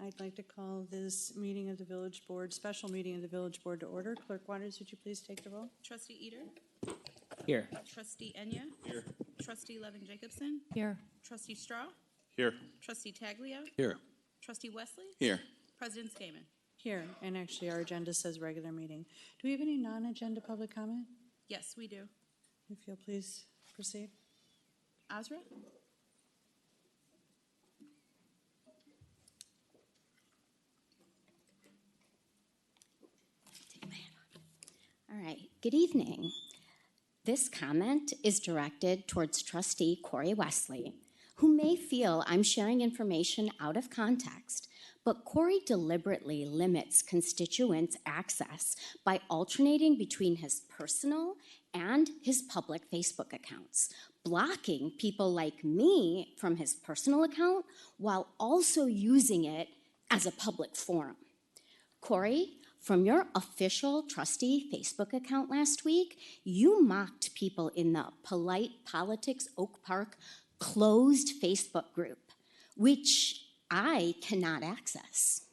I'd like to call this meeting of the Village Board, special meeting of the Village Board to order. Clerk Waters, would you please take the roll? Trustee Eater? Here. Trustee Enya? Here. Trustee Levin-Jacobson? Here. Trustee Straw? Here. Trustee Taglia? Here. Trustee Wesley? Here. President Skaman? Here, and actually our agenda says regular meeting. Do we have any non-agenda public comment? Yes, we do. If you'll please proceed. Azra? All right, good evening. This comment is directed towards Trustee Corey Wesley, who may feel I'm sharing information out of context, but Corey deliberately limits constituents' access by alternating between his personal and his public Facebook accounts, blocking people like me from his personal account while also using it as a public forum. Corey, from your official trustee Facebook account last week, you mocked people in the Polite Politics Oak Park closed Facebook group, which I cannot access.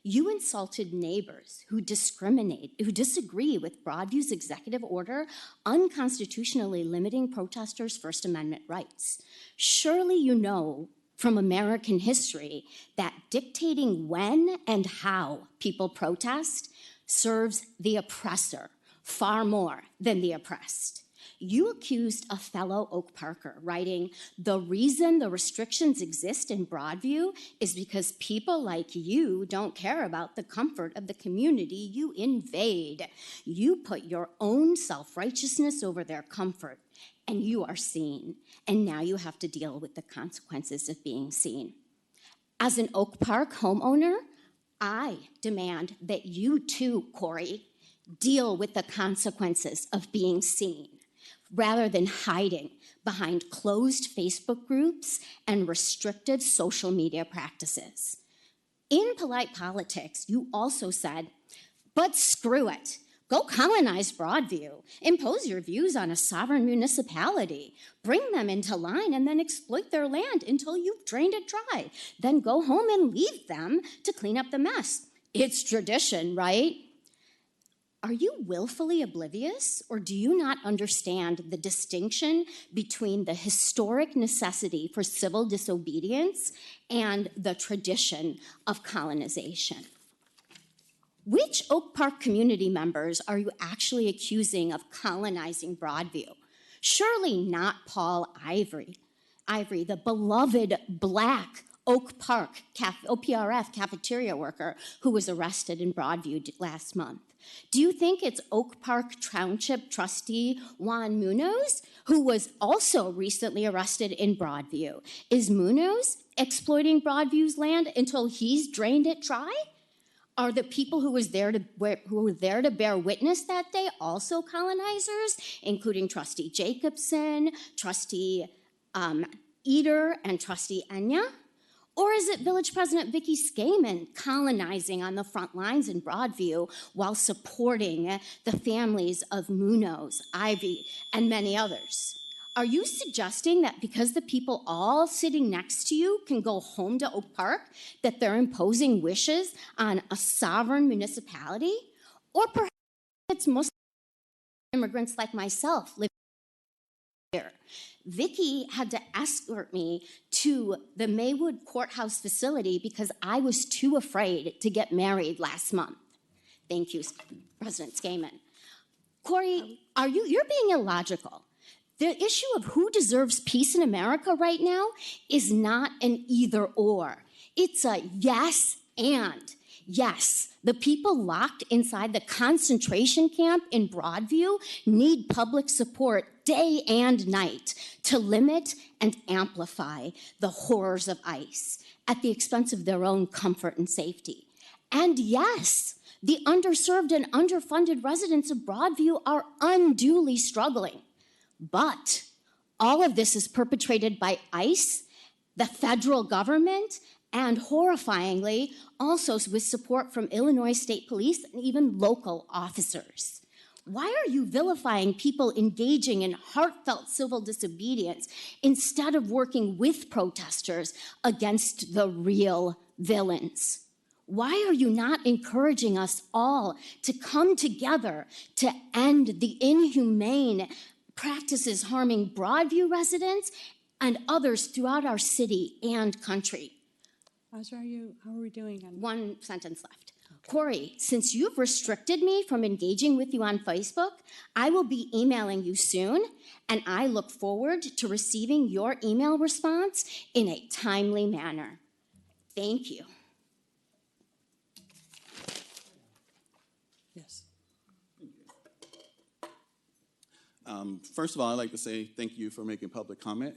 You insulted neighbors who disagree with Broadview's executive order unconstitutionally limiting protesters' First Amendment rights. Surely you know from American history that dictating when and how people protest serves the oppressor far more than the oppressed. You accused a fellow Oak Parker, writing, "The reason the restrictions exist in Broadview is because people like you don't care about the comfort of the community you invade. You put your own self-righteousness over their comfort, and you are seen. And now you have to deal with the consequences of being seen." As an Oak Park homeowner, I demand that you too, Corey, deal with the consequences of being seen, rather than hiding behind closed Facebook groups and restrictive social media practices. In Polite Politics, you also said, "But screw it. Go colonize Broadview. Impose your views on a sovereign municipality. Bring them into line and then exploit their land until you've drained it dry. Then go home and leave them to clean up the mess. It's tradition, right?" Are you willfully oblivious, or do you not understand the distinction between the historic necessity for civil disobedience and the tradition of colonization? Which Oak Park community members are you actually accusing of colonizing Broadview? Surely not Paul Ivory, the beloved Black Oak Park OPRF cafeteria worker who was arrested in Broadview last month. Do you think it's Oak Park Township trustee Juan Munoz, who was also recently arrested in Broadview? Is Munoz exploiting Broadview's land until he's drained it dry? Are the people who were there to bear witness that day also colonizers, including Trustee Jacobson, Trustee Eater, and Trustee Enya? Or is it Village President Vicky Skaman colonizing on the front lines in Broadview while supporting the families of Munoz, Ivy, and many others? Are you suggesting that because the people all sitting next to you can go home to Oak Park, that they're imposing wishes on a sovereign municipality? Or perhaps it's Muslim immigrants like myself living here. Vicky had to escort me to the Maywood Courthouse facility because I was too afraid to get married last month. Thank you, President Skaman. Corey, you're being illogical. The issue of who deserves peace in America right now is not an either or. It's a yes and. Yes, the people locked inside the concentration camp in Broadview need public support day and night to limit and amplify the horrors of ICE at the expense of their own comfort and safety. And yes, the underserved and underfunded residents of Broadview are unduly struggling. But all of this is perpetrated by ICE, the federal government, and horrifyingly, also with support from Illinois State Police and even local officers. Why are you vilifying people engaging in heartfelt civil disobedience instead of working with protesters against the real villains? Why are you not encouraging us all to come together to end the inhumane practices harming Broadview residents and others throughout our city and country? Azra, how are we doing on? One sentence left. Corey, since you've restricted me from engaging with you on Facebook, I will be emailing you soon, and I look forward to receiving your email response in a timely manner. Thank you. Yes. First of all, I'd like to say thank you for making public comment.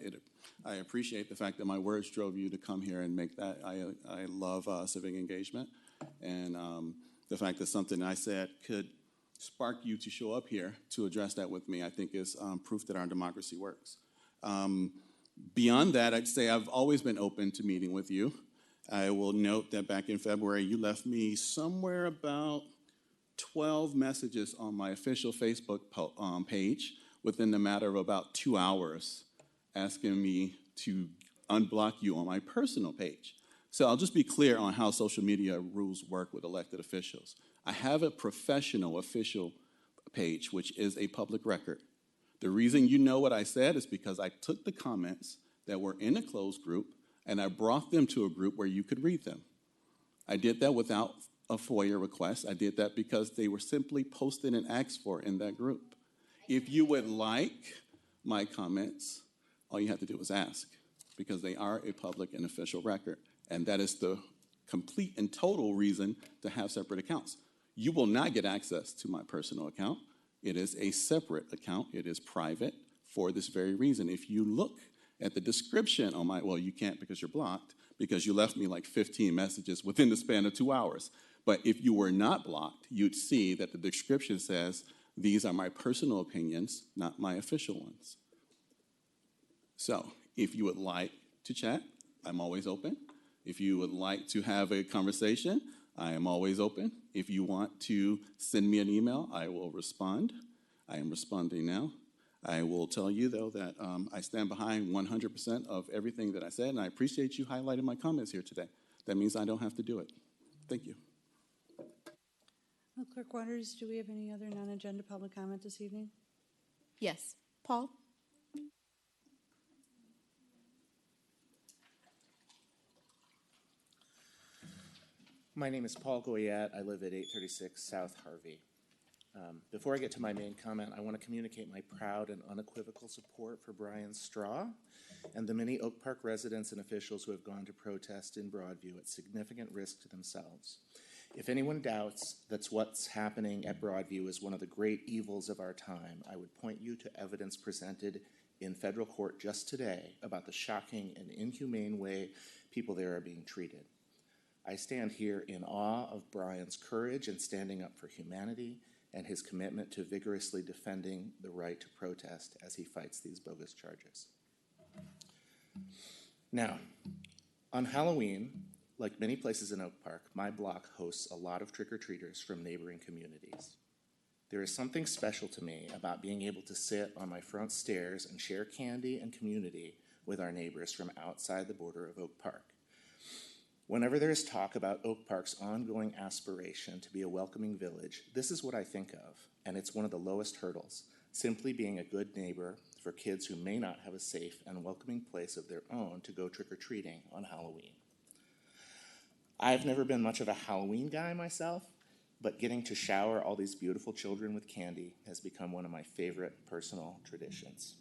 I appreciate the fact that my words drove you to come here and make that. I love civic engagement, and the fact that something I said could spark you to show up here to address that with me, I think is proof that our democracy works. Beyond that, I'd say I've always been open to meeting with you. I will note that back in February, you left me somewhere about 12 messages on my official Facebook page within the matter of about 2 hours asking me to unblock you on my personal page. So I'll just be clear on how social media rules work with elected officials. I have a professional official page, which is a public record. The reason you know what I said is because I took the comments that were in a closed group and I brought them to a group where you could read them. I did that without a FOIA request. I did that because they were simply posted and asked for in that group. If you would like my comments, all you have to do is ask, because they are a public and official record. And that is the complete and total reason to have separate accounts. You will not get access to my personal account. It is a separate account. It is private for this very reason. If you look at the description on my, well, you can't because you're blocked, because you left me like 15 messages within the span of 2 hours. But if you were not blocked, you'd see that the description says, these are my personal opinions, not my official ones. So if you would like to chat, I'm always open. If you would like to have a conversation, I am always open. If you want to send me an email, I will respond. I am responding now. I will tell you, though, that I stand behind 100% of everything that I said, and I appreciate you highlighting my comments here today. That means I don't have to do it. Thank you. Well, Clerk Waters, do we have any other non-agenda public comment this evening? Yes. Paul? My name is Paul Goyette. I live at 836 South Harvey. Before I get to my main comment, I want to communicate my proud and unequivocal support for Brian Straw and the many Oak Park residents and officials who have gone to protest in Broadview at significant risk to themselves. If anyone doubts that what's happening at Broadview is one of the great evils of our time, I would point you to evidence presented in federal court just today about the shocking and inhumane way people there are being treated. I stand here in awe of Brian's courage in standing up for humanity and his commitment to vigorously defending the right to protest as he fights these bogus charges. Now, on Halloween, like many places in Oak Park, my block hosts a lot of trick-or-treaters from neighboring communities. There is something special to me about being able to sit on my front stairs and share candy and community with our neighbors from outside the border of Oak Park. Whenever there is talk about Oak Park's ongoing aspiration to be a welcoming village, this is what I think of, and it's one of the lowest hurdles, simply being a good neighbor for kids who may not have a safe and welcoming place of their own to go trick-or-treating on Halloween. I've never been much of a Halloween guy myself, but getting to shower all these beautiful children with candy has become one of my favorite personal traditions.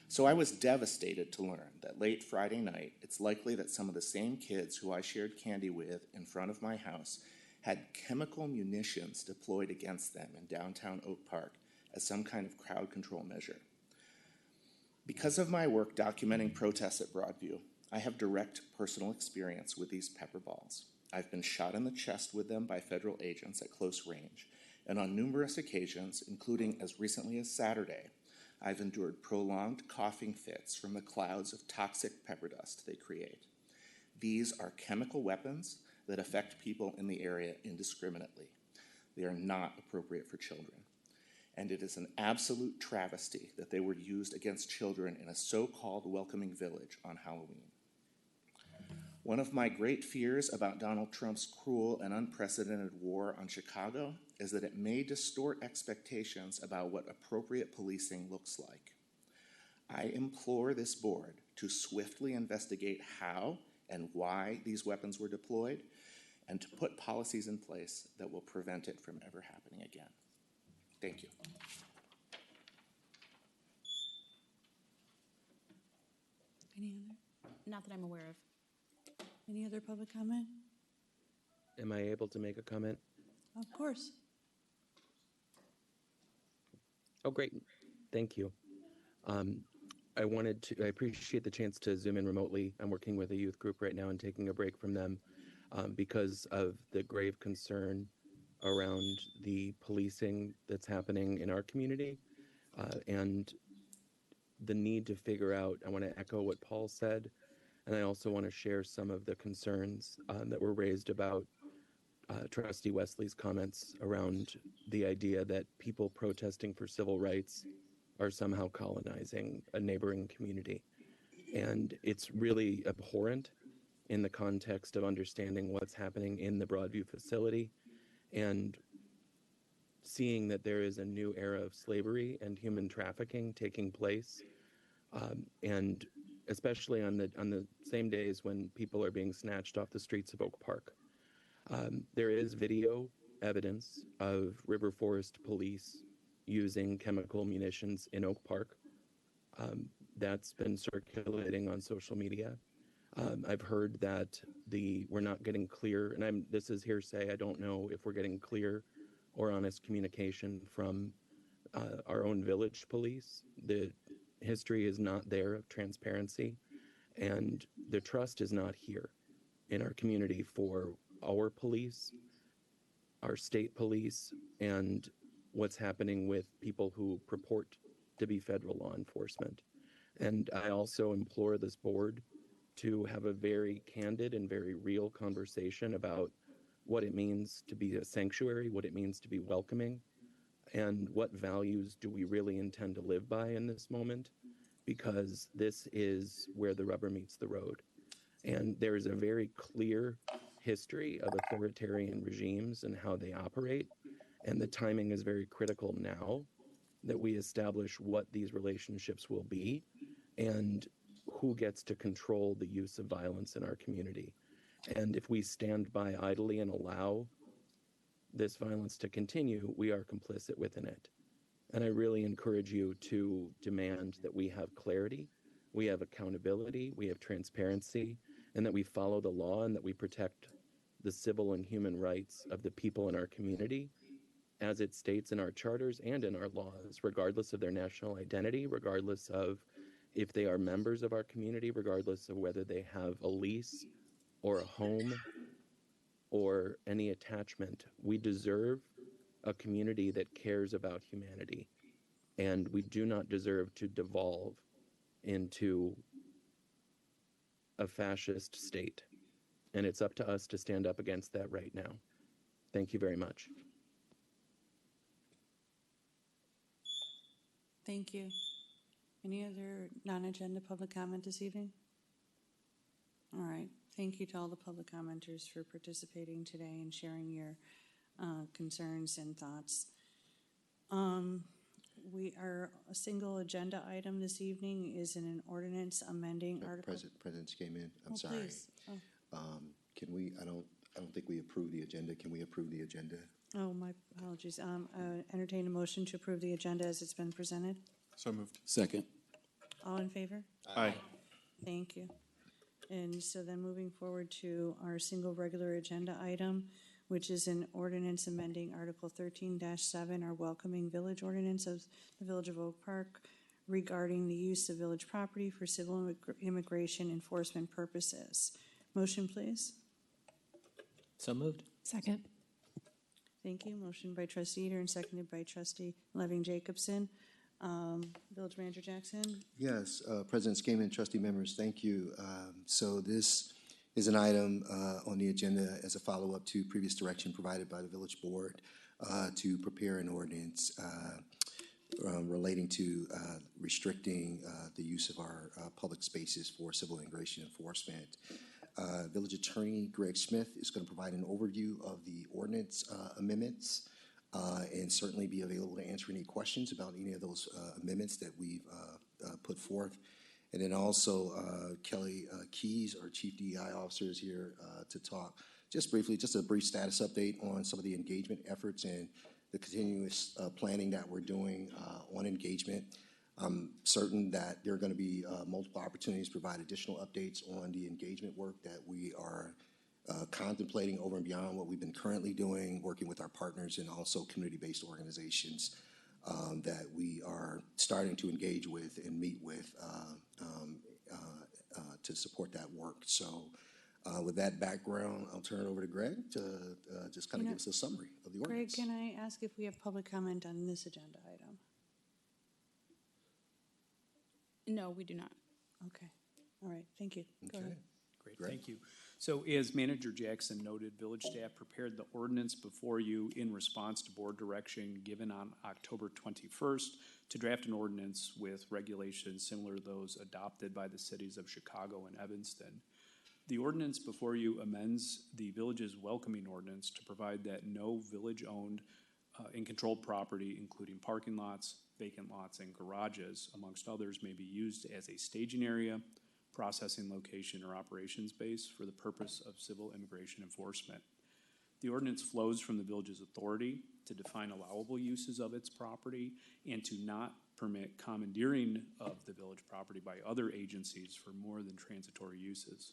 So I was devastated to learn that late Friday night, it's likely that some of the same kids who I shared candy with in front of my house had chemical munitions deployed against them in downtown Oak Park as some kind of crowd control measure. Because of my work documenting protests at Broadview, I have direct personal experience with these pepper balls. I've been shot in the chest with them by federal agents at close range, and on numerous occasions, including as recently as Saturday, I've endured prolonged coughing fits from the clouds of toxic pepper dust they create. These are chemical weapons that affect people in the area indiscriminately. They are not appropriate for children. And it is an absolute travesty that they were used against children in a so-called welcoming village on Halloween. One of my great fears about Donald Trump's cruel and unprecedented war on Chicago is that it may distort expectations about what appropriate policing looks like. I implore this board to swiftly investigate how and why these weapons were deployed and to put policies in place that will prevent it from ever happening again. Thank you. Any other? Not that I'm aware of. Any other public comment? Am I able to make a comment? Of course. Oh, great. Thank you. I appreciate the chance to zoom in remotely. I'm working with a youth group right now and taking a break from them because of the grave concern around the policing that's happening in our community and the need to figure out. I want to echo what Paul said, and I also want to share some of the concerns that were raised about Trustee Wesley's comments around the idea that people protesting for civil rights are somehow colonizing a neighboring community. And it's really abhorrent in the context of understanding what's happening in the Broadview facility and seeing that there is a new era of slavery and human trafficking taking place. And especially on the same days when people are being snatched off the streets of Oak Park. There is video evidence of River Forest police using chemical munitions in Oak Park. That's been circulating on social media. I've heard that we're not getting clear, and this is hearsay. I don't know if we're getting clear or honest communication from our own village police. The history is not there of transparency, and the trust is not here in our community for our police, our state police, and what's happening with people who purport to be federal law enforcement. And I also implore this board to have a very candid and very real conversation about what it means to be a sanctuary, what it means to be welcoming, and what values do we really intend to live by in this moment, because this is where the rubber meets the road. And there is a very clear history of authoritarian regimes and how they operate, and the timing is very critical now that we establish what these relationships will be and who gets to control the use of violence in our community. And if we stand by idly and allow this violence to continue, we are complicit within it. And I really encourage you to demand that we have clarity, we have accountability, we have transparency, and that we follow the law and that we protect the civil and human rights of the people in our community as it states in our charters and in our laws, regardless of their national identity, regardless of if they are members of our community, regardless of whether they have a lease or a home or any attachment. We deserve a community that cares about humanity, and we do not deserve to devolve into a fascist state. And it's up to us to stand up against that right now. Thank you very much. Thank you. Any other non-agenda public comment this evening? All right. Thank you to all the public commenters for participating today and sharing your concerns and thoughts. We are a single agenda item this evening is an ordinance amending article. Presidents came in. I'm Oh, sorry. please. Oh. Can we? I don't think we approved the agenda. Can we approve the agenda? Oh, my apologies. Entertain a motion to approve the agenda as it's been presented. So moved. Second. All in favor? Aye. Thank you. And so then moving forward to our single regular agenda item, which is an ordinance amending Article 13-7, our welcoming village ordinance of the Village of Oak Park regarding the use of village property for civil immigration enforcement purposes. Motion, please. So moved. Second. Thank you. Motion by Trustee Eater and seconded by Trustee Leving Jacobson. Village Manager Jackson. Yes, Presidents came in, trustee members, thank you. So this is an item on the agenda as a follow-up to previous direction provided by the village board to prepare an ordinance relating to restricting the use of our public spaces for civil immigration enforcement. Village Attorney Greg Smith is going to provide an overview of the ordinance amendments and certainly be available to answer any questions about any of those amendments that we've put forth. And then also Kelly Keys, our Chief DEI Officer, is here to talk just briefly, just a brief status update on some of the engagement efforts and the continuous planning that we're doing on engagement. I'm certain that there are going to be multiple opportunities to provide additional updates on the engagement work that we are contemplating over and beyond what we've been currently doing, working with our partners and also community-based organizations that we are starting to engage with and meet with to support that work. So with that background, I'll turn it over to Greg to just kind of give us a summary of the Greg, ordinance. can I ask if we have public comment on this agenda item? No, we do not. Okay, all right, thank you. Go Okay. ahead. Great, Greg? thank you. So as Manager Jackson noted, village staff prepared the ordinance before you in response to board direction given on October 21st to draft an ordinance with regulations similar to those adopted by the cities of Chicago and Evanston. The ordinance before you amends the village's welcoming ordinance to provide that no village-owned and controlled property, including parking lots, vacant lots, and garages, amongst others, may be used as a staging area, processing location, or operations base for the purpose of civil immigration enforcement. The ordinance flows from the village's authority to define allowable uses of its property and to not permit commandeering of the village property by other agencies for more than transitory uses.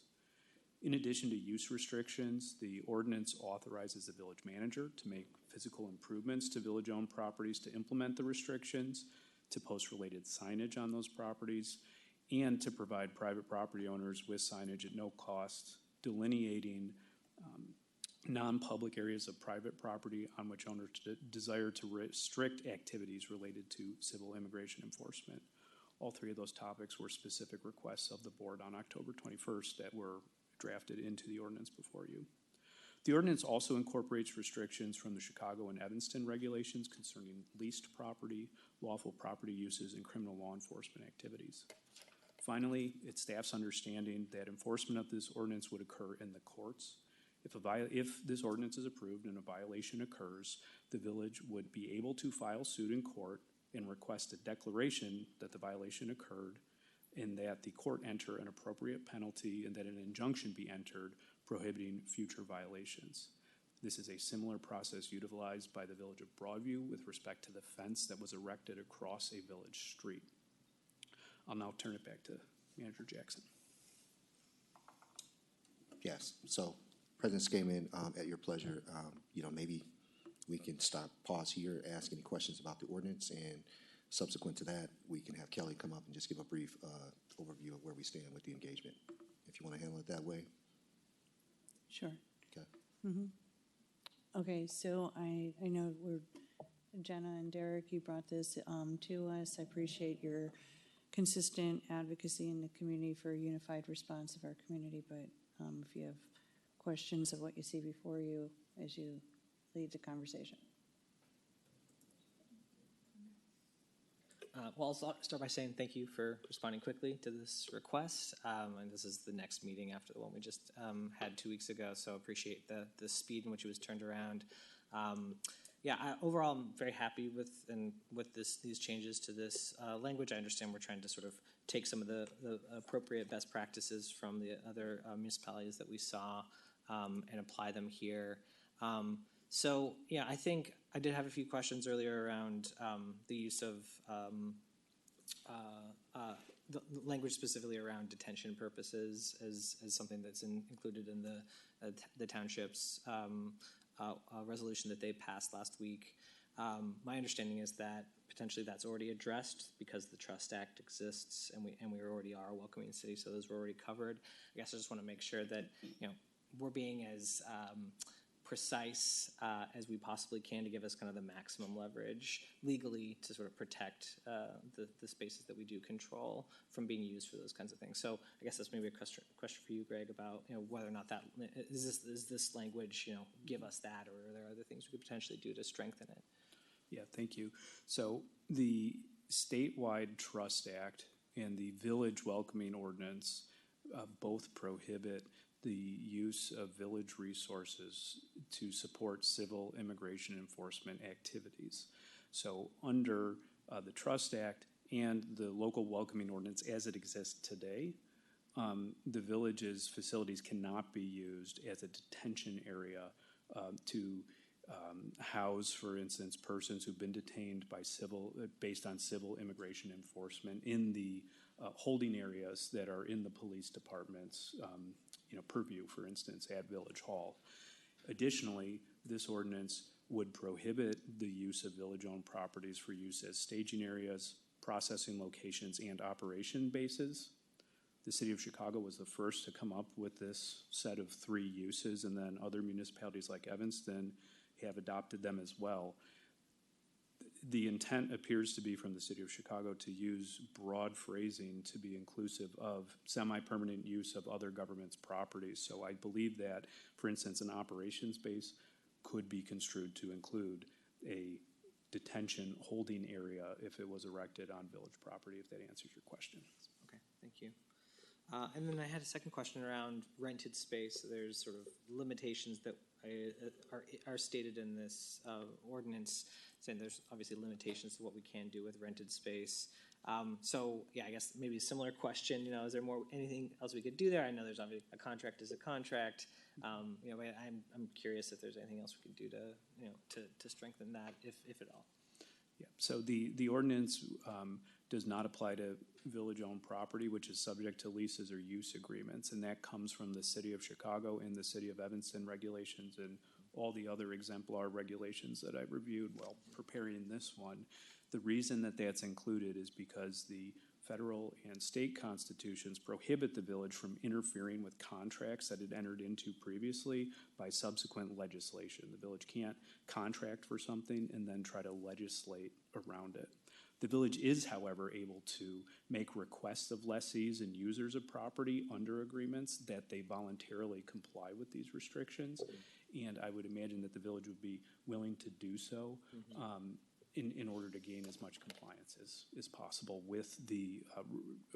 In addition to use restrictions, the ordinance authorizes the village manager to make physical improvements to village-owned properties to implement the restrictions, to post related signage on those properties, and to provide private property owners with signage at no cost, delineating non-public areas of private property on which owners desire to restrict activities related to civil immigration enforcement. All three of those topics were specific requests of the board on October 21st that were drafted into the ordinance before you. The ordinance also incorporates restrictions from the Chicago and Evanston regulations concerning leased property, lawful property uses, and criminal law enforcement activities. Finally, it's staff's understanding that enforcement of this ordinance would occur in the courts. If this ordinance is approved and a violation occurs, the village would be able to file suit in court and request a declaration that the violation occurred and that the court enter an appropriate penalty and that an injunction be entered prohibiting future violations. This is a similar process utilized by the village of Broadview with respect to the fence that was erected across a village street. I'll now turn it back to Manager Jackson. Yes, so President Skaman, at your pleasure, maybe we can pause here, ask any questions about the ordinance, and subsequent to that, we can have Kelly come up and just give a brief overview of where we stand with the engagement, if you want to handle it that way. Sure. Okay. Okay, so I know Jenna and Derek, you brought this to us. I appreciate your consistent advocacy in the community for a unified response of our community, but if you have questions of what you see before you as you lead the conversation. Well, I'll start by saying thank you for responding quickly to this request. And this is the next meeting after the one we just had 2 weeks ago, so appreciate the speed in which it was turned around. Overall, I'm very happy with these changes to this language. I understand we're trying to sort of take some of the appropriate best practices from the other municipalities that we saw and apply them here. I think I did have a few questions earlier around the use of the language specifically around detention purposes as something that's included in the township's resolution that they passed last week. My understanding is that potentially that's already addressed because the Trust Act exists and we already are a welcoming city, so those were already covered. I guess I just want to make sure that we're being as precise as we possibly can to give us kind of the maximum leverage legally to sort of protect the spaces that we do control from being used for those kinds of things. So I guess that's maybe a question for you, Greg, about whether or not that is this language give us that, or are there other things we could potentially do to strengthen it? Yeah, thank you. So the statewide Trust Act and the Village Welcoming Ordinance both prohibit the use of village resources to support civil immigration enforcement activities. So under the Trust Act and the local welcoming ordinance as it exists today, the village's facilities cannot be used as a detention area to house, for instance, persons who've been detained by based on civil immigration enforcement in the holding areas that are in the police department's purview, for instance, at Village Hall. Additionally, this ordinance would prohibit the use of village-owned properties for use as staging areas, processing locations, and operation bases. The city of Chicago was the first to come up with this set of 3 uses, and then other municipalities like Evanston have adopted them as well. The intent appears to be from the city of Chicago to use broad phrasing to be inclusive of semi-permanent use of other government's properties. So I believe that, for instance, an operations base could be construed to include a detention holding area if it was erected on village property, if that answers your question. Okay, thank you. And then I had a second question around rented space. There's sort of limitations that are stated in this ordinance, saying there's obviously limitations to what we can do with rented space. So yeah, I guess maybe a similar question. Is there anything else we could do there? I know there's obviously a contract is a contract. But I'm curious if there's anything else we could do to strengthen that, if at all. Yeah. So the ordinance does not apply to village-owned property, which is subject to leases or use agreements, and that comes from the city of Chicago and the city of Evanston regulations and all the other exemplar regulations that I reviewed while preparing this one. The reason that that's included is because the federal and state constitutions prohibit the village from interfering with contracts that it entered into previously by subsequent legislation. The village can't contract for something and then try to legislate around it. The village is, however, able to make requests of lessees and users of property under agreements that they voluntarily comply with these restrictions. And I would imagine that the village would be willing to do so in order to gain as much compliance as possible with the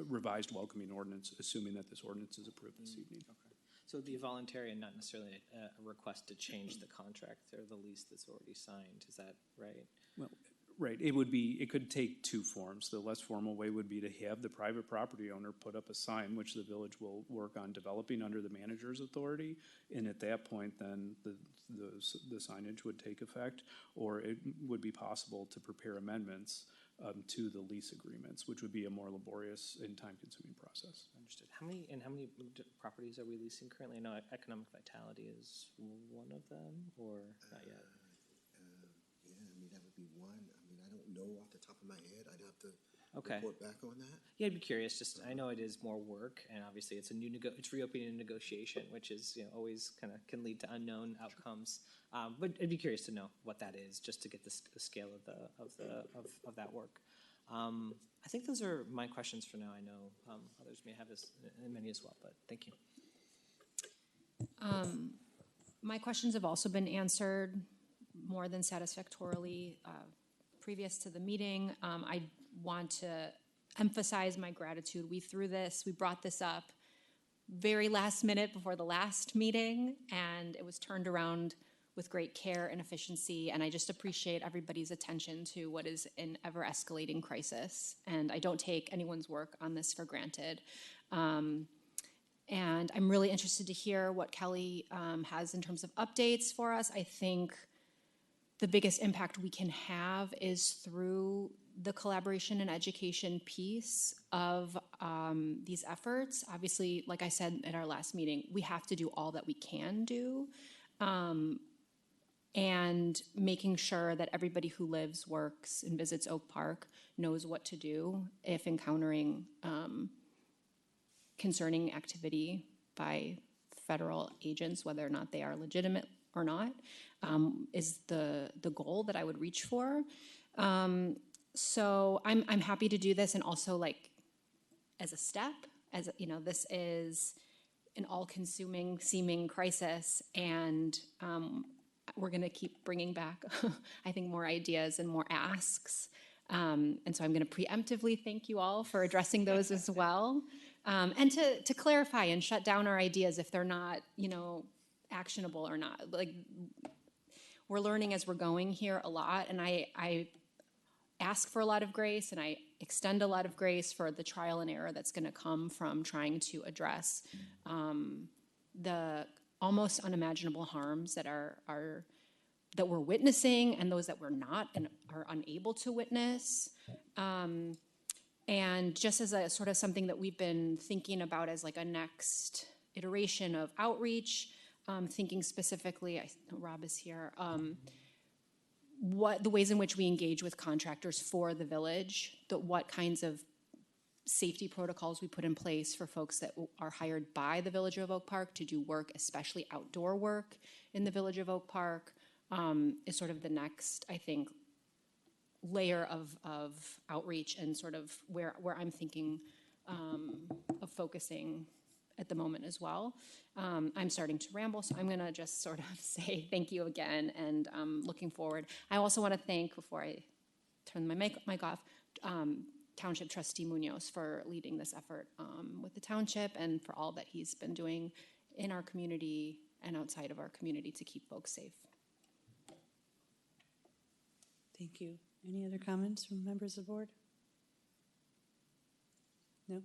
revised welcoming ordinance, assuming that this ordinance is approved this evening. Okay. So it'd be voluntary and not necessarily a request to change the contract or the lease that's already signed. Is that right? Well, right. It could take 2 forms. The less formal way would be to have the private property owner put up a sign, which the village will work on developing under the manager's authority, and at that point, then the signage would take effect, or it would be possible to prepare amendments to the lease agreements, which would be a more laborious and time-consuming process. Understood. How many properties are we leasing currently? I know Economic Vitality is one of them, or not yet? That would be one. I don't know off the top of my head. I'd have to Okay. report back on that. Yeah, I'd be curious. Just I know it is more work, and obviously it's it's reopening a negotiation, which is always kind of can lead to unknown outcomes. But I'd be curious to know what that is, just to get the scale of that work. I think those are my questions for now. I know others may have many as well, but thank you. My questions have also been answered more than satisfactorily previous to the meeting. I want to emphasize my gratitude. We brought this up very last minute before the last meeting, and it was turned around with great care and efficiency, and I just appreciate everybody's attention to what is an ever-escalating crisis, and I don't take anyone's work on this for granted. And I'm really interested to hear what Kelly has in terms of updates for us. I think the biggest impact we can have is through the collaboration and education piece of these efforts. Obviously, like I said at our last meeting, we have to do all that we can do. And making sure that everybody who lives, works, and visits Oak Park knows what to do if encountering concerning activity by federal agents, whether or not they are legitimate or not, is the goal that I would reach for. So I'm happy to do this, and also as a step, this is an all-consuming seeming crisis, and we're going to keep bringing back, I think, more ideas and more asks. And so I'm going to preemptively thank you all for addressing those as well. And to clarify and shut down our ideas if they're not, you know, actionable or not. Like, we're learning as we're going here a lot, and I ask for a lot of grace, and I extend a lot of grace for the trial and error that's going to come from trying to address the almost unimaginable harms that that we're witnessing, and those that we're not and are unable to witness. And just as a sort of something that we've been thinking about as like a next iteration of outreach, thinking specifically, I know Rob is here, what the ways in which we engage with contractors for the village, what kinds of safety protocols we put in place for folks that are hired by the Village of Oak Park to do work, especially outdoor work in the Village of Oak Park, is sort of the next, I think, layer of outreach and sort of where I'm thinking of focusing at the moment as well. I'm starting to ramble, so I'm going to just sort of say thank you again, and looking forward. I also want to thank, before I turn my mic off, Township Trustee Munoz for leading this effort with the township and for all that he's been doing in our community and outside of our community to keep folks safe. Thank you. Any other comments from members of the board? No?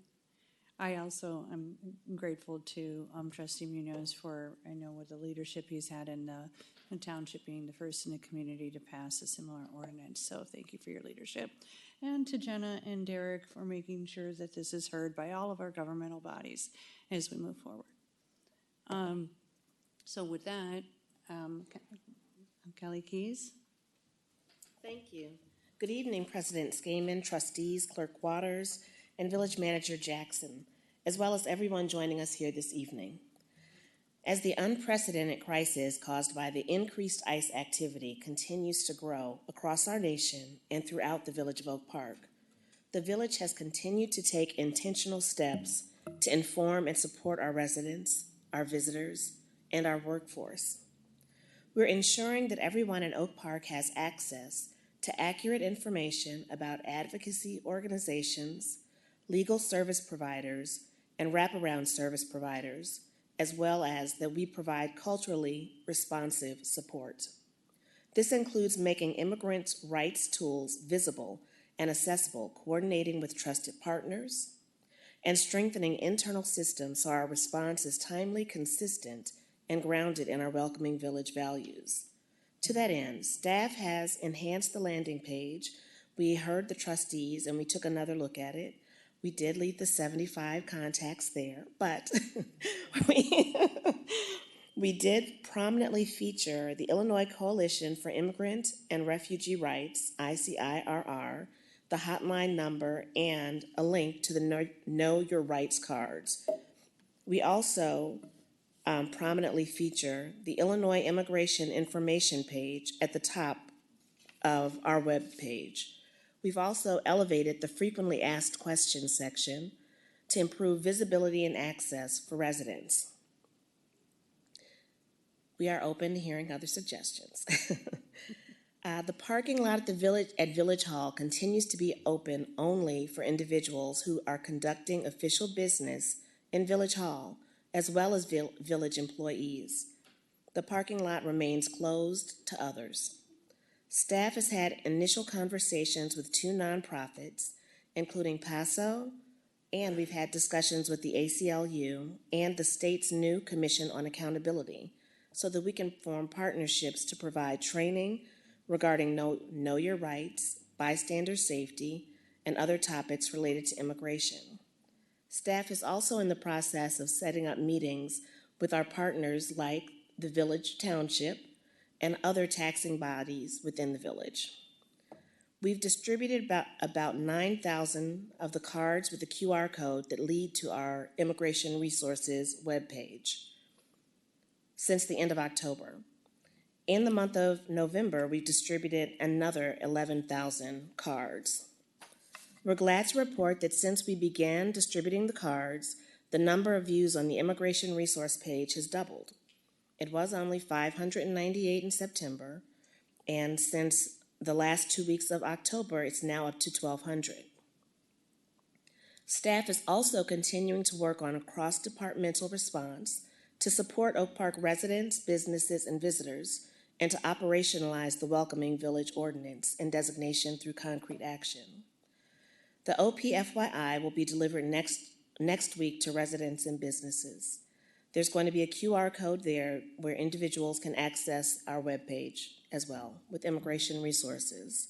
I also am grateful to Trustee Munoz for, I know, with the leadership he's had in the township, being the first in the community to pass a similar ordinance. So thank you for your leadership. And to Jenna and Derek for making sure that this is heard by all of our governmental bodies as we move forward. So with that, Kelly Keys. Thank you. Good evening, President Skaman, trustees, Clerk Waters, and Village Manager Jackson, as well as everyone joining us here this evening. As the unprecedented crisis caused by the increased ICE activity continues to grow across our nation and throughout the Village of Oak Park, the village has continued to take intentional steps to inform and support our residents, our visitors, and our workforce. We're ensuring that everyone in Oak Park has access to accurate information about advocacy organizations, legal service providers, and wraparound service providers, as well as that we provide culturally responsive support. This includes making immigrants' rights tools visible and accessible, coordinating with trusted partners, and strengthening internal systems so our response is timely, consistent, and grounded in our welcoming village values. To that end, staff has enhanced the landing page. We heard the trustees and we took another look at it. We did leave the 75 contacts there, but we did prominently feature the Illinois Coalition for Immigrant and Refugee Rights, ICIRR, the hotline number, and a link to the Know Your Rights cards. We also prominently feature the Illinois Immigration Information page at the top of our web page. We've also elevated the frequently asked questions section to improve visibility and access for residents. We are open to hearing other suggestions. The parking lot at Village Hall continues to be open only for individuals who are conducting official business in Village Hall, as well as village employees. The parking lot remains closed to others. Staff has had initial conversations with 2 nonprofits, including PASO, and we've had discussions with the ACLU and the state's new Commission on Accountability, so that we can form partnerships to provide training regarding know your rights, bystander safety, and other topics related to immigration. Staff is also in the process of setting up meetings with our partners like the Village Township and other taxing bodies within the village. We've distributed about 9,000 of the cards with the QR code that lead to our Immigration Resources webpage since the end of October. In the month of November, we distributed another 11,000 cards. We're glad to report that since we began distributing the cards, the number of views on the Immigration Resource page has doubled. It was only 598 in September, and since the last 2 weeks of October, it's now up to 1,200. Staff is also continuing to work on a cross-departmental response to support Oak Park residents, businesses, and visitors, and to operationalize the Welcoming Village Ordinance and designation through concrete action. The OPFYI will be delivered next week to residents and businesses. There's going to be a QR code there where individuals can access our webpage as well with immigration resources.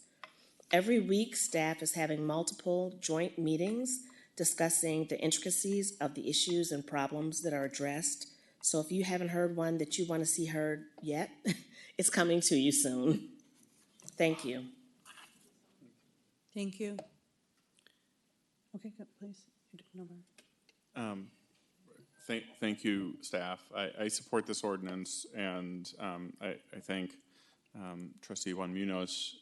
Every week, staff is having multiple joint meetings discussing the intricacies of the issues and problems that are addressed. So if you haven't heard one that you want to see heard yet, it's coming to you soon. Thank you. Thank you. Okay, good, please. No more. Thank you, staff. I support this ordinance, and I thank Trustee Juan Munoz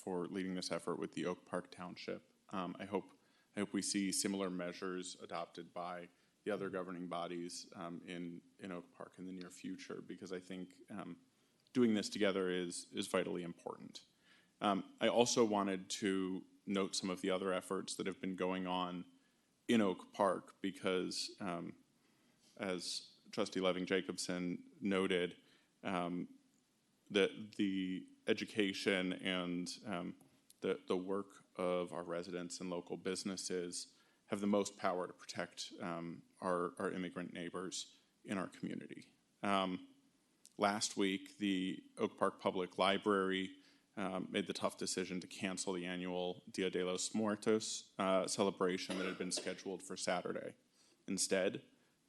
for leading this effort with the Oak Park Township. I hope we see similar measures adopted by the other governing bodies in Oak Park in the near future, because I think doing this together is vitally important. I also wanted to note some of the other efforts that have been going on in Oak Park, because as Trustee Leving-Jacobson noted, that the education and the work of our residents and local businesses have the most power to protect our immigrant neighbors in our community. Last week, the Oak Park Public Library made the tough decision to cancel the annual Dia de los Muertos celebration that had been scheduled for Saturday. Instead,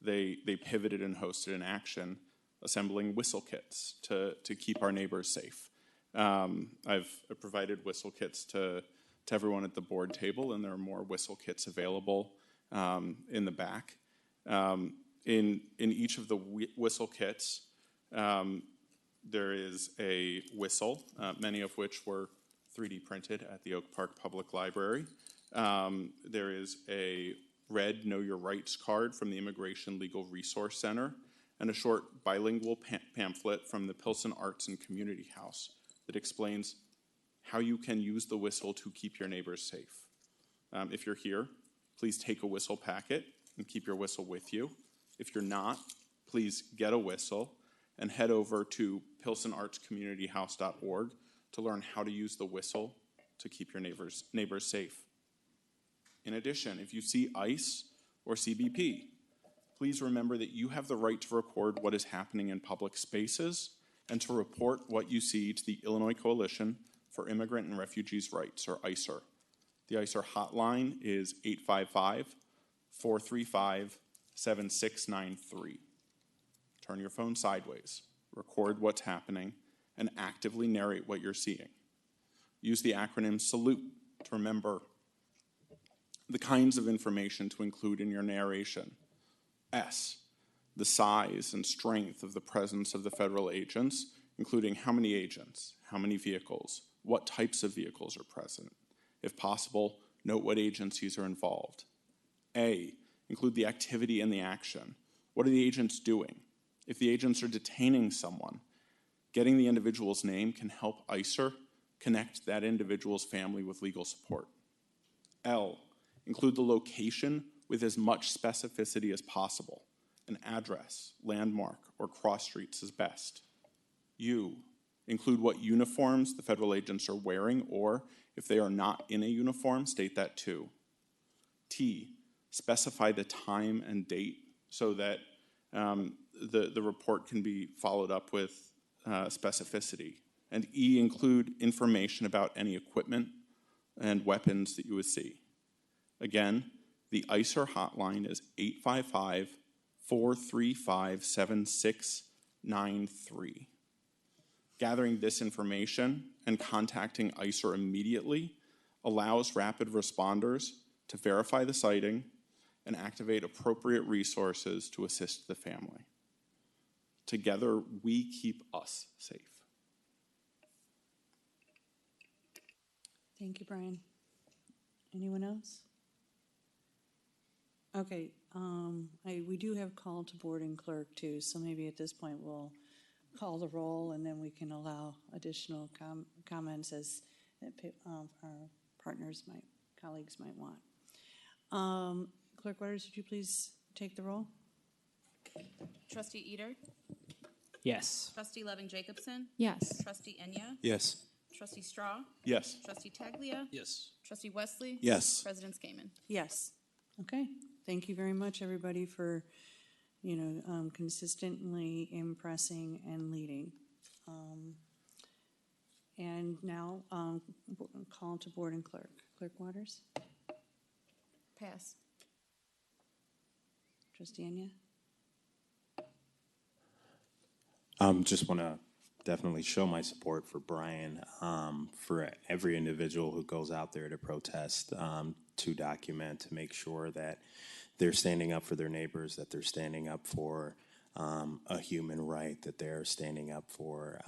they pivoted and hosted an action assembling whistle kits to keep our neighbors safe. I've provided whistle kits to everyone at the board table, and there are more whistle kits available in the back. In each of the whistle kits, there is a whistle, many of which were 3D printed at the Oak Park Public Library. There is a red Know Your Rights card from the Immigration Legal Resource Center, and a short bilingual pamphlet from the Pilsen Arts and Community House that explains how you can use the whistle to keep your neighbors safe. If you're here, please take a whistle packet and keep your whistle with you. If you're not, please get a whistle and head over to pilsenartscommunityhouse.org to learn how to use the whistle to keep your neighbors safe. In addition, if you see ICE or CBP, please remember that you have the right to record what is happening in public spaces and to report what you see to the Illinois Coalition for Immigrant and Refugees' Rights, or ICER. The ICER hotline is 855-435-7693. Turn your phone sideways, record what's happening, and actively narrate what you're seeing. Use the acronym SALUTE to remember the kinds of information to include in your narration. S, the size and strength of the presence of the federal agents, including how many agents, how many vehicles, what types of vehicles are present. If possible, note what agencies are involved. A, include the activity and the action. What are the agents doing? If the agents are detaining someone, getting the individual's name can help ICER connect that individual's family with legal support. L, include the location with as much specificity as possible. An address, landmark, or cross streets is best. U, include what uniforms the federal agents are wearing, or if they are not in a uniform, state that too. T, specify the time and date so that the report can be followed up with specificity. And E, include information about any equipment and weapons that you would see. Again, the ICER hotline is 855-435-7693. Gathering this information and contacting ICER immediately allows rapid responders to verify the sighting and activate appropriate resources to assist the family. Together, we keep us safe. Thank you, Brian. Anyone else? Okay, we do have call to board and clerk too, so maybe at this point we'll call the roll and then we can allow additional comments as our colleagues might want. Clerk Waters, would you please take the roll? Trustee Eater? Yes. Trustee Loving Jacobson? Yes. Trustee Enya? Yes. Trustee Straw? Yes. Trustee Taglia? Yes. Trustee Wesley? Yes. President Skaman? Yes. Okay. Thank you very much, everybody, for, consistently impressing and leading. And now, call to board and clerk. Clerk Waters? Pass. Trustee Enya? Just want to definitely show my support for Brian, for every individual who goes out there to protest, to document, to make sure that they're standing up for their neighbors, that they're standing up for a human right, that they're standing up for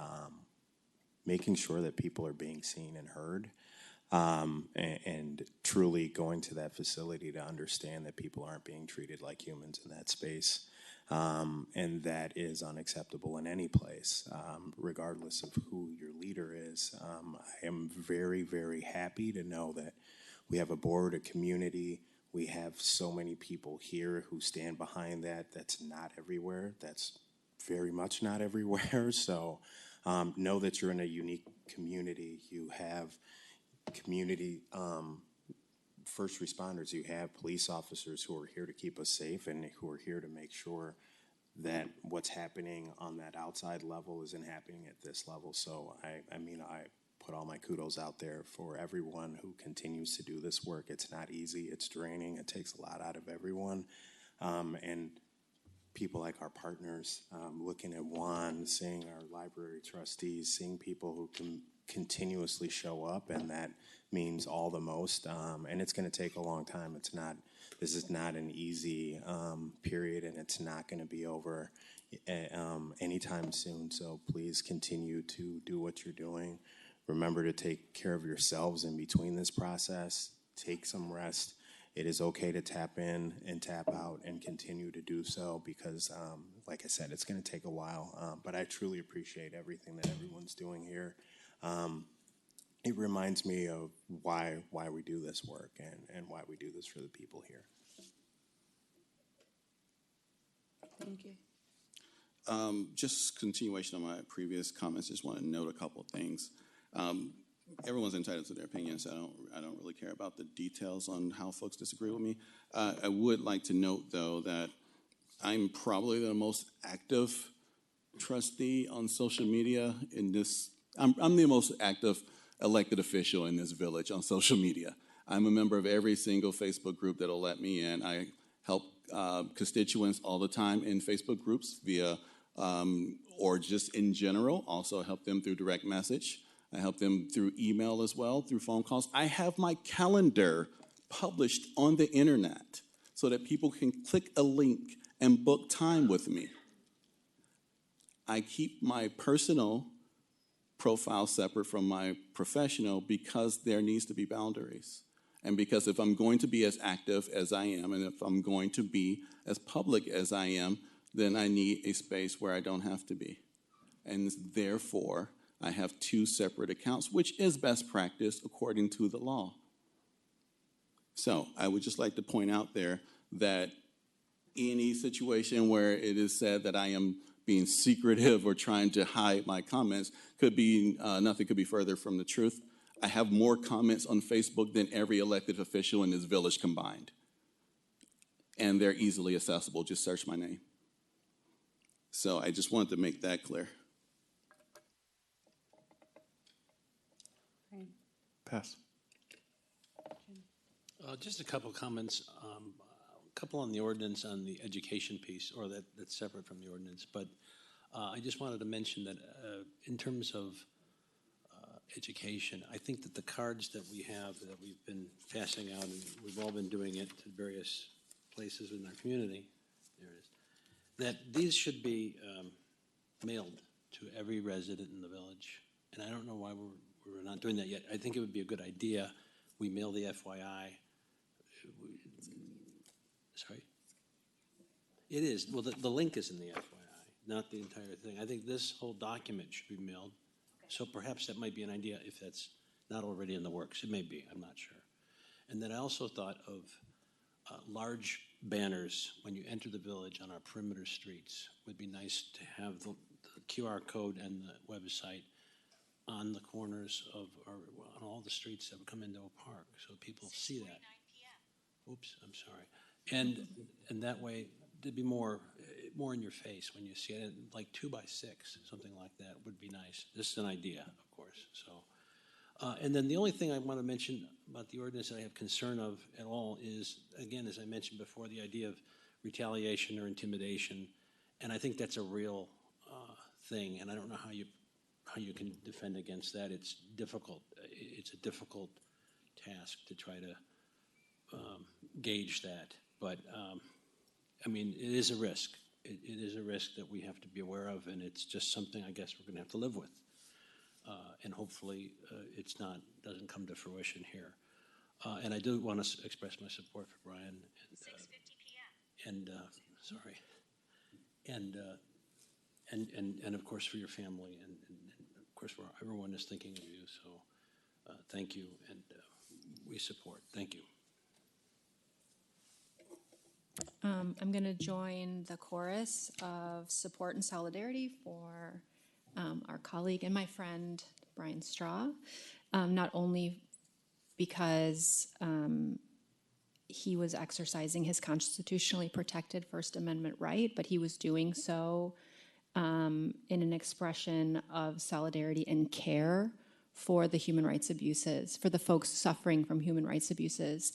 making sure that people are being seen and heard, and truly going to that facility to understand that people aren't being treated like humans in that space. And that is unacceptable in any place, regardless of who your leader is. I am very, very happy to know that we have a board, a community. We have so many people here who stand behind that. That's not everywhere. That's very much not everywhere. So know that you're in a unique community. You have community first responders, you have police officers who are here to keep us safe and who are here to make sure that what's happening on that outside level isn't happening at this level. So I put all my kudos out there for everyone who continues to do this work. It's not easy, it's draining, it takes a lot out of everyone. And people like our partners, looking at Juan, seeing our library trustees, seeing people who can continuously show up, and that means all the most. And it's going to take a long time. This is not an easy period, and it's not going to be over anytime soon. So please continue to do what you're doing. Remember to take care of yourselves in between this process. Take some rest. It is okay to tap in and tap out and continue to do so because, like I said, it's going to take a while. But I truly appreciate everything that everyone's doing here. It reminds me of why we do this work and why we do this for the people here. Thank you. Just continuation of my previous comments, just want to note a couple of things. Everyone's entitled to their opinions. So I don't really care about the details on how folks disagree with me. I would like to note, though, that I'm probably the most active trustee on social media in this. I'm the most active elected official in this village on social media. I'm a member of every single Facebook group that'll let me in. I help constituents all the time in Facebook groups via, or just in general, also help them through direct message. I help them through email as well, through phone calls. I have my calendar published on the internet so that people can click a link and book time with me. I keep my personal profile separate from my professional because there needs to be boundaries. And because if I'm going to be as active as I am, and if I'm going to be as public as I am, then I need a space where I don't have to be. And therefore, I have 2 separate accounts, which is best practice according to the law. So I would just like to point out there that any situation where it is said that I am being secretive or trying to hide my comments could be, nothing could be further from the truth. I have more comments on Facebook than every elected official in this village combined. And they're easily accessible. Just search my name. So I just wanted to make that clear. Pass. Just a couple of comments. A couple on the ordinance on the education piece, or that's separate from the ordinance. But I just wanted to mention that in terms of education, I think that the cards that we have that we've been passing out, and we've all been doing it to various places in our community, there it is, that these should be mailed to every resident in the village. And I don't know why we're not doing that yet. I think it would be a good idea. We mail the FYI. Sorry? It is. Well, the link is in the FYI, not the entire thing. I think this whole document should be mailed. So perhaps that might be an idea if that's not already in the works. It may be. I'm not sure. And then I also thought of large banners when you enter the village on our perimeter streets. Would be nice to have the QR code and the website on the corners of, or on all the streets that would come into a park, so people see that. Oops, I'm sorry. And that way, there'd be more in your face when you see it, like 2 by 6, something like that would be nice. This is an idea, of course, so. And then the only thing I want to mention about the ordinance that I have concern of at all is, again, as I mentioned before, the idea of retaliation or intimidation. And I think that's a real thing, and I don't know how you can defend against that. It's difficult. It's a difficult task to try to gauge that. But, I mean, it is a risk. It is a risk that we have to be aware of, and it's just something I guess we're going to have to live with. And hopefully doesn't come to fruition here. And I do want to express my support for Brian. And, 6:50 p.m. And sorry. And of course for your family, and of course for everyone is thinking of you. So thank you, and we support. Thank you. I'm going to join the chorus of support and solidarity for our colleague and my friend, Brian Straw, not only because he was exercising his constitutionally protected First Amendment right, but he was doing so in an expression of solidarity and care for the human rights abuses, for the folks suffering from human rights abuses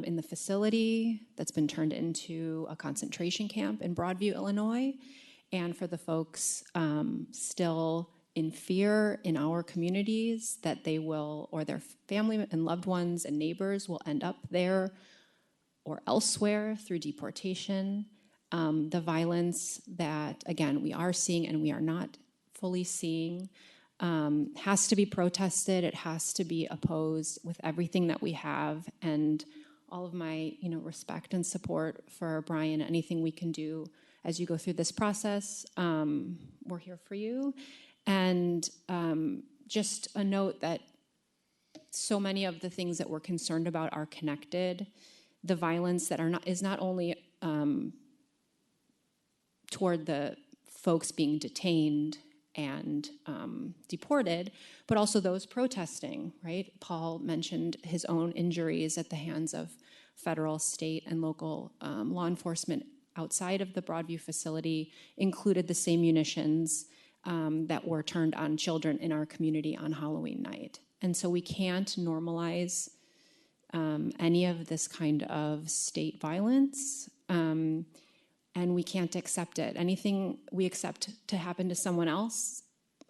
in the facility that's been turned into a concentration camp in Broadview, Illinois, and for the folks still in fear in our communities that they will, or their family and loved ones and neighbors will end up there or elsewhere through deportation. The violence that, again, we are seeing and we are not fully seeing has to be protested. It has to be opposed with everything that we have. And all of my, respect and support for Brian, anything we can do as you go through this process, we're here for you. And just a note that so many of the things that we're concerned about are connected. The violence that is not only toward the folks being detained and deported, but also those protesting, right? Paul mentioned his own injuries at the hands of federal, state, and local law enforcement outside of the Broadview facility, included the same munitions that were turned on children in our community on Halloween night. And so we can't normalize any of this kind of state violence, and we can't accept it. Anything we accept to happen to someone else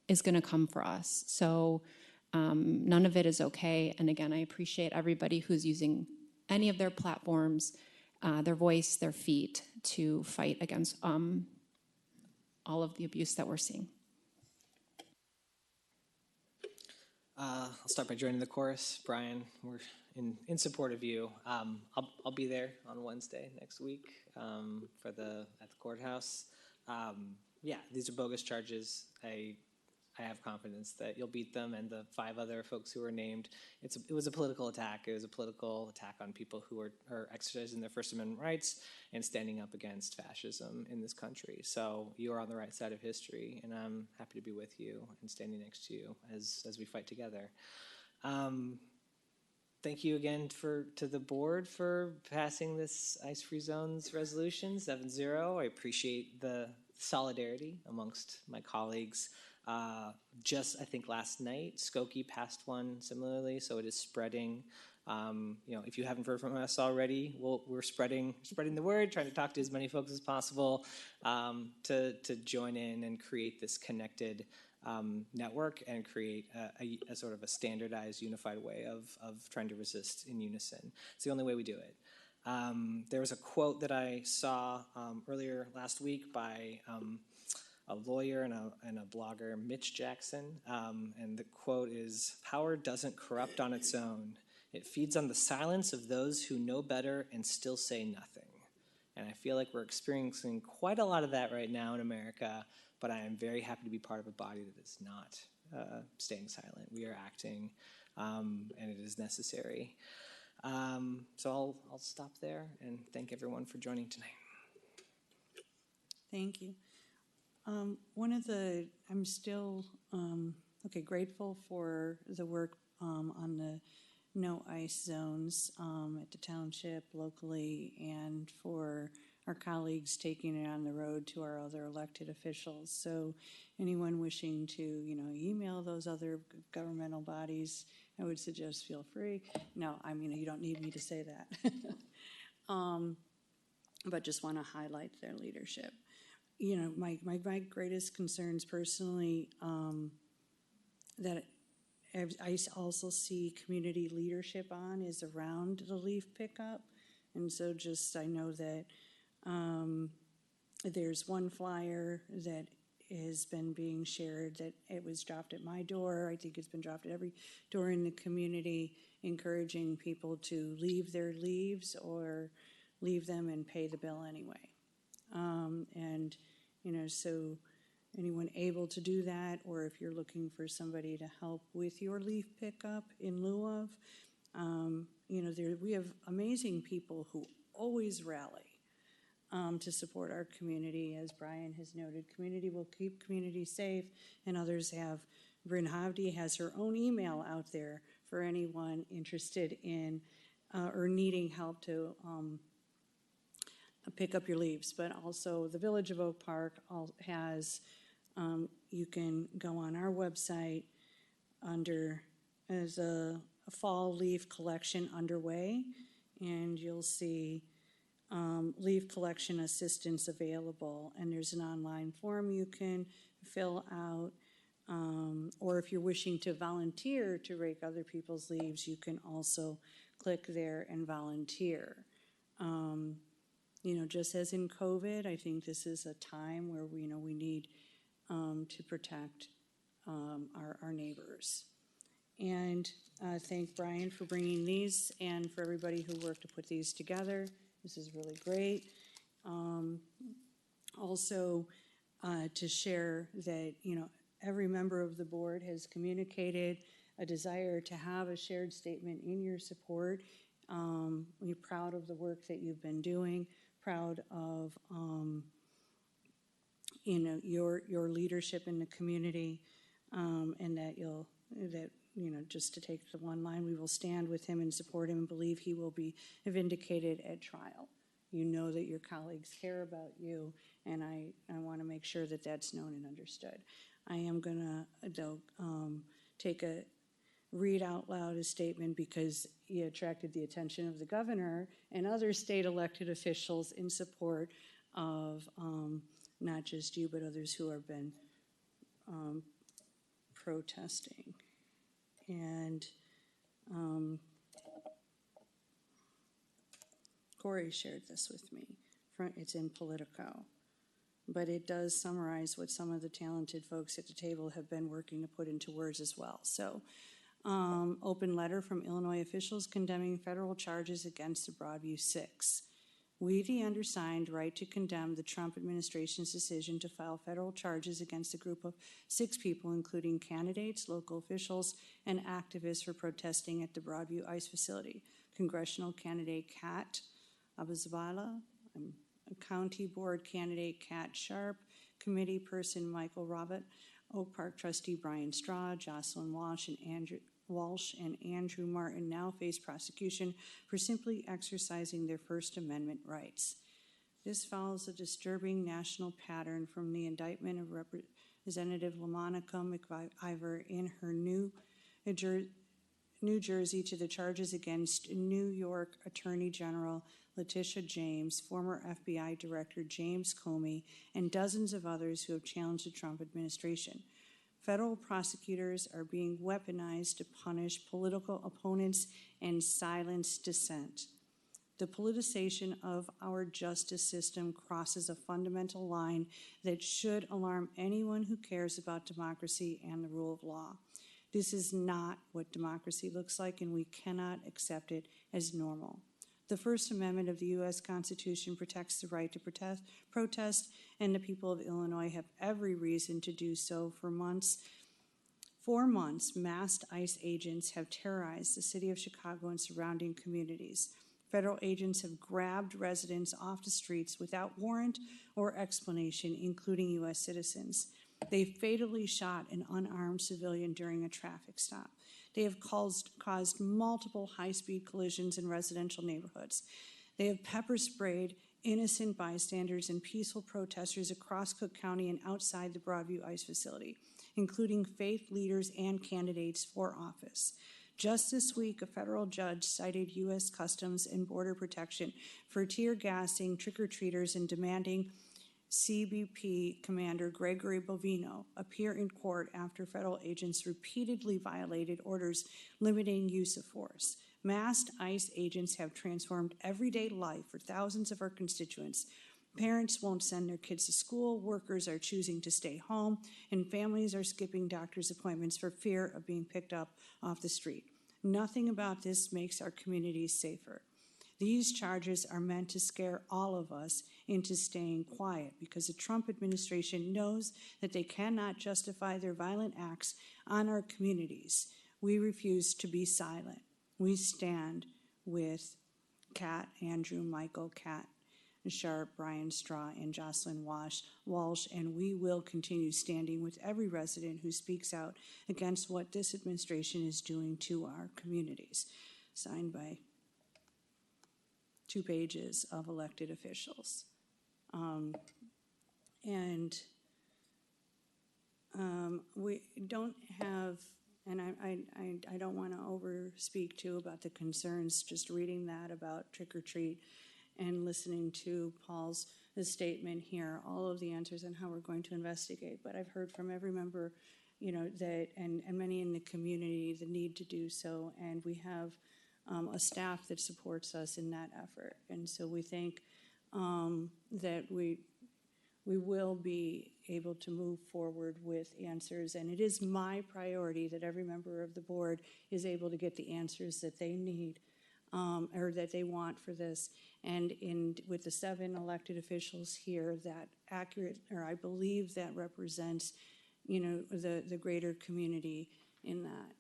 is going to come for us. So none of it is okay. And again, I appreciate everybody who's using any of their platforms, their voice, their feet to fight against all of the abuse that we're seeing. I'll start by joining the chorus. Brian, we're in support of you. I'll be there on Wednesday next week at the courthouse. Yeah, these are bogus charges. I have confidence that you'll beat them and the 5 other folks who were named. It was a political attack. It was a political attack on people who are exercising their First Amendment rights and standing up against fascism in this country. So you are on the right side of history, and I'm happy to be with you and standing next to you as we fight together. Thank you again to the board for passing this ice-free zones resolution 7-0. I appreciate the solidarity amongst my colleagues. I think last night, Skokie passed one similarly, so it is spreading. If you haven't heard from us already, we're spreading the word, trying to talk to as many folks as possible to join in and create this connected network and create a sort of a standardized, unified way of trying to resist in unison. It's the only way we do it. There was a quote that I saw earlier last week by a lawyer and a blogger, Mitch Jackson, and the quote is, "Power doesn't corrupt on its own. It feeds on the silence of those who know better and still say nothing." And I feel like we're experiencing quite a lot of that right now in America, but I am very happy to be part of a body that is not staying silent. We are acting, and it is necessary. So I'll stop there and thank everyone for joining tonight. Thank you. I'm still, grateful for the work on the no ice zones at the township locally, and for our colleagues taking it on the road to our other elected officials. So anyone wishing to, email those other governmental bodies, I would suggest feel free. No, I mean, you don't need me to say that. But just want to highlight their leadership. My greatest concerns personally, that I also see community leadership on, is around the leaf pickup. And so I know that there's one flyer that has been being shared, that it was dropped at my door. I think it's been dropped at every door in the community, encouraging people to leave their leaves or leave them and pay the bill anyway. So anyone able to do that, or if you're looking for somebody to help with your leaf pickup in lieu of, we have amazing people who always rally to support our community. As Brian has noted, community will keep community safe, and others have. Bryn Havdi has her own email out there for anyone interested in or needing help to pick up your leaves. But also the Village of Oak Park has, you can go on our website as a fall leaf collection underway, and you'll see leaf collection assistance available, and there's an online form you can fill out, or if you're wishing to volunteer to rake other people's leaves, you can also click there and volunteer. Just as in COVID, I think this is a time where we need to protect our neighbors. And thank Brian for bringing these, and for everybody who worked to put these together. This is really great. Also, to share that, every member of the board has communicated a desire to have a shared statement in your support. We're proud of the work that you've been doing, proud of, your leadership in the community, and that just to take the one line, we will stand with him and support him and believe he will be vindicated at trial. You know that your colleagues care about you, and I want to make sure that that's known and understood. I am going to, read out loud a statement because he attracted the attention of the governor and other state elected officials in support of not just you, but others who have been protesting. And Corey shared this with me. It's in Politico. But it does summarize what some of the talented folks at the table have been working to put into words as well. So, open letter from Illinois officials condemning federal charges against the Broadview Six. We, the undersigned, write to condemn the Trump administration's decision to file federal charges against a group of 6 people, including candidates, local officials, and activists for protesting at the Broadview ICE facility. Congressional candidate Kat Abizabala, County Board candidate Kat Sharp, committee person Michael Robert, Oak Park trustee Brian Straw, Jocelyn Walsh, and Andrew Martin now face prosecution for simply exercising their First Amendment rights. This follows a disturbing national pattern from the indictment of Representative LaMonica McIver in her New Jersey to the charges against New York Attorney General Letitia James, former FBI Director James Comey, and dozens of others who have challenged the Trump administration. Federal prosecutors are being weaponized to punish political opponents and silence dissent. The politicization of our justice system crosses a fundamental line that should alarm anyone who cares about democracy and the rule of law. This is not what democracy looks like, and we cannot accept it as normal. The First Amendment of the U.S. Constitution protects the right to protest, and the people of Illinois have every reason to do so. For months, For months, masked ICE agents have terrorized the city of Chicago and surrounding communities. Federal agents have grabbed residents off the streets without warrant or explanation, including U.S. citizens. They fatally shot an unarmed civilian during a traffic stop. They have caused multiple high-speed collisions in residential neighborhoods. They have pepper sprayed innocent bystanders and peaceful protesters across Cook County and outside the Broadview ICE facility, including faith leaders and candidates for office. Just this week, a federal judge cited U.S. Customs and Border Protection for tear gassing trick-or-treaters and demanding CBP Commander Gregory Bovino appear in court after federal agents repeatedly violated orders limiting use of force. Masked ICE agents have transformed everyday life for thousands of our constituents. Parents won't send their kids to school, workers are choosing to stay home, and families are skipping doctor's appointments for fear of being picked up off the street. Nothing about this makes our communities safer. These charges are meant to scare all of us into staying quiet because the Trump administration knows that they cannot justify their violent acts on our communities. We refuse to be silent. We stand with Kat, Andrew, Michael, Kat Sharp, Brian Straw, and Jocelyn Walsh, and we will continue standing with every resident who speaks out against what this administration is doing to our communities. Signed by 2 pages of elected officials. We don't have, and I don't want to overspeak too about the concerns, just reading that about trick or treat and listening to Paul's statement here, all of the answers on how we're going to investigate. But I've heard from every member, that, and many in the community, the need to do so. And we have a staff that supports us in that effort. And so we think that we will be able to move forward with answers. And it is my priority that every member of the board is able to get the answers that they need or that they want for this. And with the 7 elected officials here, that I believe that represents, the greater community in that.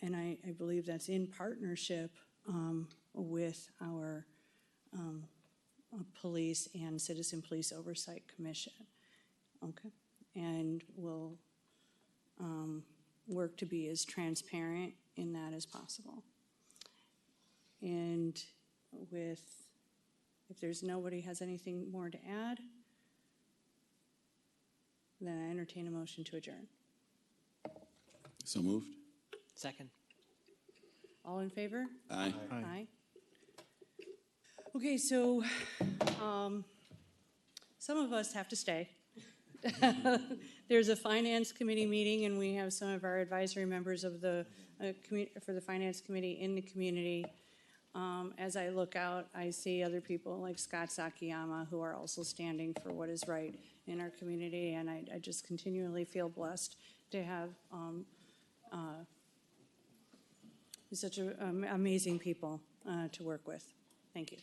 And I believe that's in partnership with our police and Citizen Police Oversight Commission. Okay, and we'll work to be as transparent in that as possible. And if there's nobody has anything more to add, then I entertain a motion to adjourn. So moved. Second. All in favor? Aye. Aye. Okay, so some of us have to stay. There's a finance committee meeting, and we have some of our advisory members of the for the finance committee in the community. As I look out, I see other people like Scott Sakiyama who are also standing for what is right in our community, and I just continually feel blessed to have such amazing people to work with. Thank you.